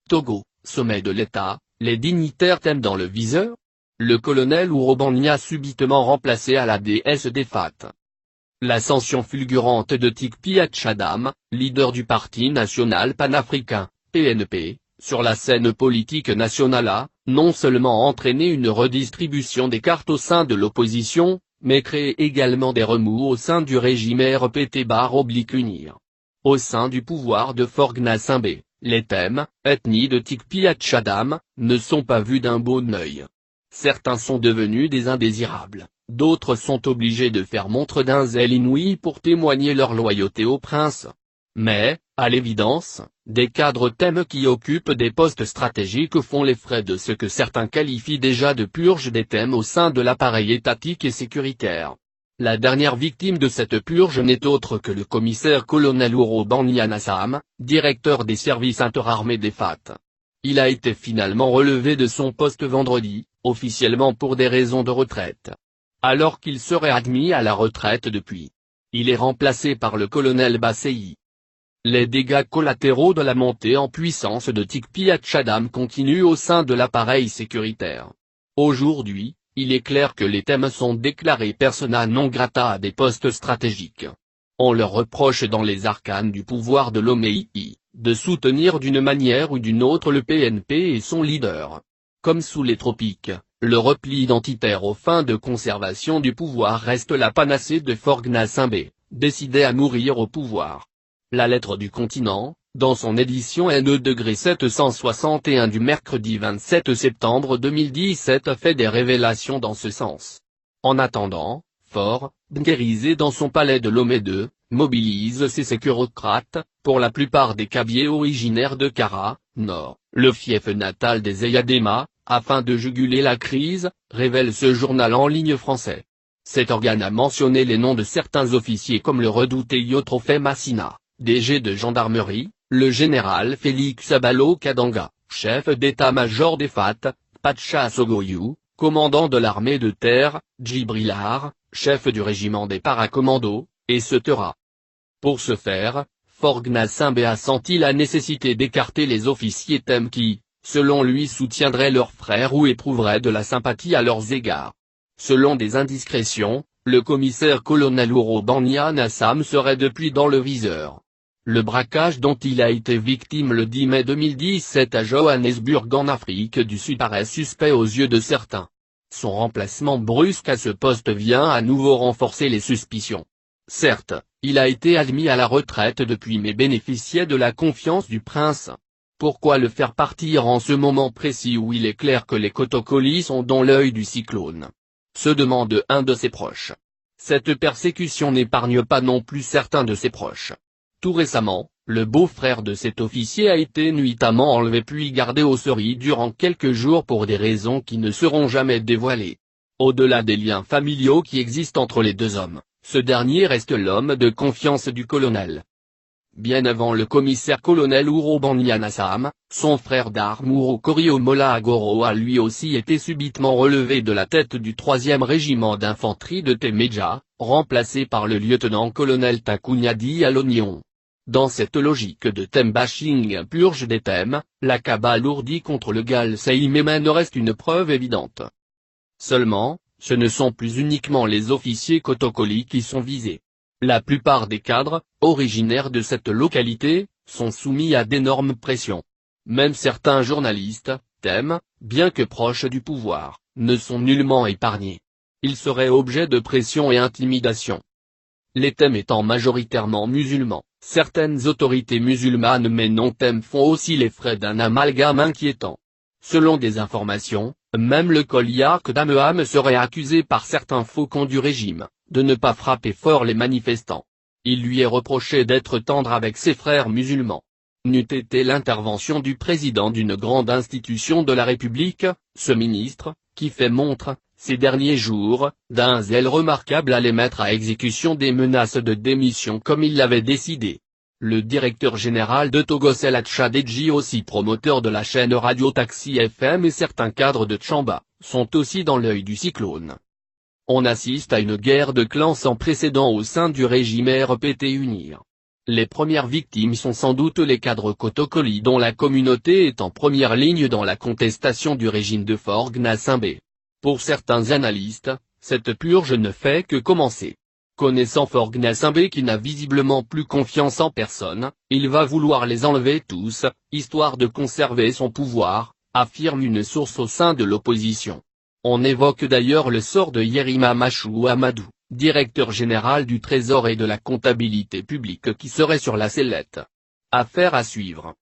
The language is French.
Togo, sommet de l'État, les dignitaires thèmes dans le viseur. Le colonel Ouro subitement remplacé à la déesse des Fat. L'ascension fulgurante de Tikpi Hatchadam, leader du Parti national panafricain, PNP, sur la scène politique nationale a, non seulement entraîné une redistribution des cartes au sein de l'opposition, mais créé également des remous au sein du régime RPT-UNIR. Au sein du pouvoir de Faure Gnassingbé, les thèmes, ethnie de Tikpi Hatchadam, ne sont pas vus d'un bon œil. Certains sont devenus des indésirables, d'autres sont obligés de faire montre d'un zèle inouï pour témoigner leur loyauté au prince. Mais, à l'évidence, des cadres thèmes qui occupent des postes stratégiques font les frais de ce que certains qualifient déjà de purge des thèmes au sein de l'appareil étatique et sécuritaire. La dernière victime de cette purge n'est autre que le commissaire-colonel Ouro Banyanassam, directeur des services interarmés des FAT. Il a été finalement relevé de son poste vendredi, officiellement pour des raisons de retraite. Alors qu'il serait admis à la retraite depuis. Il est remplacé par le colonel Basseyi. Les dégâts collatéraux de la montée en puissance de Tikpi Hatchadam continuent au sein de l'appareil sécuritaire. Aujourd'hui, il est clair que les thèmes sont déclarés persona non grata à des postes stratégiques. On leur reproche dans les arcanes du pouvoir de l'OMEI, de soutenir d'une manière ou d'une autre le PNP et son leader. Comme sous les tropiques, le repli identitaire aux fins de conservation du pouvoir reste la panacée de Faure Gnassingbé, décidé à mourir au pouvoir. La lettre du continent, dans son édition N-761 du mercredi 27 septembre 2017 fait des révélations dans ce sens. En attendant, Faure, guérisé dans son palais de Lomé II, mobilise ses sécurocrates, pour la plupart des cabiers originaires de Kara, Nord, le fief natal des Eyadema, afin de juguler la crise, révèle ce journal en ligne français. Cet organe a mentionné les noms de certains officiers comme le redouté Yotrophée Massina, DG de gendarmerie, le général Félix Abalo Kadanga, chef d'état-major des FAT, Pacha Sogoyou, commandant de l'armée de terre, Djibrilar, chef du régiment des paracommandos, et Setera. Pour ce faire, Faure Gnassingbé a senti la nécessité d'écarter les officiers thèmes qui, selon lui soutiendraient leurs frères ou éprouveraient de la sympathie à leurs égards. Selon des indiscrétions, le commissaire-colonel Ouro Banyanassam serait depuis dans le viseur. Le braquage dont il a été victime le 10 mai 2017 à Johannesburg en Afrique du Sud paraît suspect aux yeux de certains. Son remplacement brusque à ce poste vient à nouveau renforcer les suspicions. Certes, il a été admis à la retraite depuis mais bénéficiait de la confiance du prince. Pourquoi le faire partir en ce moment précis où il est clair que les Kotokoli sont dans l'œil du cyclone? Se demande un de ses proches. Cette persécution n'épargne pas non plus certains de ses proches. Tout récemment, le beau-frère de cet officier a été nuitamment enlevé puis gardé au Seri durant quelques jours pour des raisons qui ne seront jamais dévoilées. Au-delà des liens familiaux qui existent entre les deux hommes, ce dernier reste l'homme de confiance du colonel. Bien avant le commissaire-colonel Ouro Banyanassam, son frère d'armes Ouro Korio Mola Agoro a lui aussi été subitement relevé de la tête du 3e régiment d'infanterie de Temeja, remplacé par le lieutenant-colonel Takunyadi à l'Oignon. Dans cette logique de thème bashing purge des thèmes, la cabale alourdie contre le Gal Saïmémen reste une preuve évidente. Seulement, ce ne sont plus uniquement les officiers Kotokoli qui sont visés. La plupart des cadres, originaires de cette localité, sont soumis à d'énormes pressions. Même certains journalistes, thèmes, bien que proches du pouvoir, ne sont nullement épargnés. Ils seraient objet de pression et intimidation. Les thèmes étant majoritairement musulmans, certaines autorités musulmanes mais non thèmes font aussi les frais d'un amalgame inquiétant. Selon des informations, même le Koliak d'Ameham serait accusé par certains faucons du régime, de ne pas frapper fort les manifestants. Il lui est reproché d'être tendre avec ses frères musulmans. N'eût été l'intervention du président d'une grande institution de la République, ce ministre, qui fait montre, ces derniers jours, d'un zèle remarquable à les mettre à exécution des menaces de démission comme il l'avait décidé. Le directeur général de Togosel Tchadedji aussi promoteur de la chaîne Radio Taxi FM et certains cadres de Tchamba, sont aussi dans l'œil du cyclone. On assiste à une guerre de clans sans précédent au sein du régime RPT-UNIR. Les premières victimes sont sans doute les cadres Kotokoli dont la communauté est en première ligne dans la contestation du régime de Faure Gnassingbé. Pour certains analystes, cette purge ne fait que commencer. Connaissant Faure Gnassingbé qui n'a visiblement plus confiance en personne, il va vouloir les enlever tous, histoire de conserver son pouvoir, affirme une source au sein de l'opposition. On évoque d'ailleurs le sort de Yerima Machou Amadou, directeur général du Trésor et de la comptabilité publique qui serait sur la sellette. Affaire à suivre.